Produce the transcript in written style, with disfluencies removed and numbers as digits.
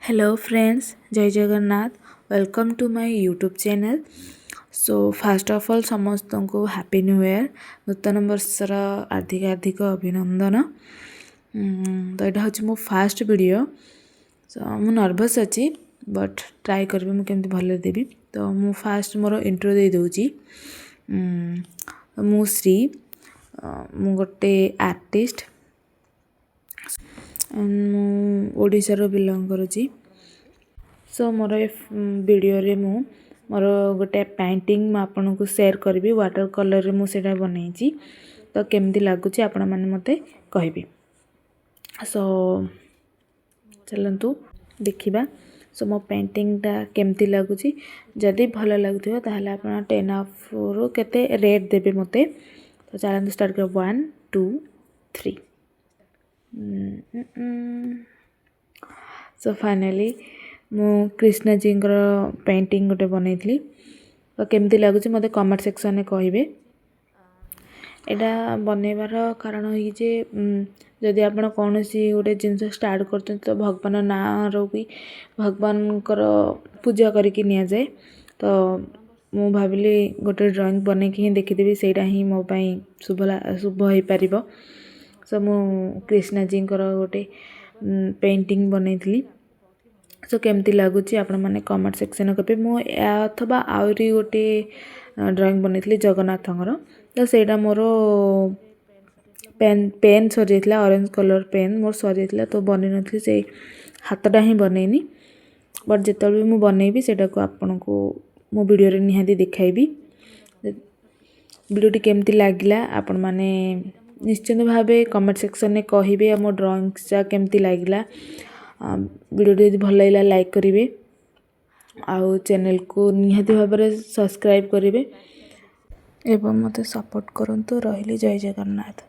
Hello friends, जय Jagannath. Welcome to my YouTube channel. So first of all समस्त को happy new year, नूतन वर्षर हार्दिक हार्दिक अभिनंदन। तो यहाँ हूँ मो फास्ट वीडियो। सो मु नर्भस अच्छी बट ट्राए करी मुझे भले देवी। तो मु फास्ट मोर इंट्रो दे दूची। मु श्री, मु गोटे आर्टिस्ट, मु ओडिशार बिलंग करुची। सो मोर ए वीडियो रे मु मोर गोटे पेंटिंग आपन को शेयर करी वाटर कलर रे मुझे बनई। तो केमती लगुच आपण मैंने मते कहबे। सो चलतु देखा। सो मो पेंटिंगटा केमती लगुच, जदि भल लगुव ताहले आपण 10 ऑफ रु केते रेट देबे मते। तो चलतु स्टार्ट कर 1 2 3। सो फाइनली मु कृष्ण जी पेंटिंग गोटे बनई। तो केमती लगुच मते कमेंट सेक्शन में कहबे। एटा बनैबार कारण हो जे जदि आप कौन सी गोटे जिनस स्टार्ट कर तो भगवान ना भी भगवान पूजा करके नि जाए। तो मु भाविली गोटे ड्राइंग बन कि देखीदेवी, सेटा ही मो शुभ हो पार। सो मु कृष्ण जी गोटे पेंटिंग बनई। सो केमती लगुच आपण मैंने कमेंट सेक्शन कहे। मु अथवा आउरी गोटे ड्राइंग बनई जगन्नाथ। तो सेटा मोर पेन सरी जाता, ऑरेंज कलर पेन मोर सरी जाता। तो बनी नी से हाथटा ही बनईनी। बट जिते भी मुझे बनईबी सेटा को आपन को मो वीडियो रे निहाती देखाइबी। वीडियोटी केमती लगिला आपण माने निश्चित भावे कमेंट सेक्शन में कहिबे। मो ड्राइंगसा केमती लगिला। वीडियोटी यदि भल लगिला लाइक करेंगे, आउ चैनल को निहाती भाव सब्सक्राइब करेंगे एवं मते सपोर्ट करंतु। रहिली जय जगन्नाथ।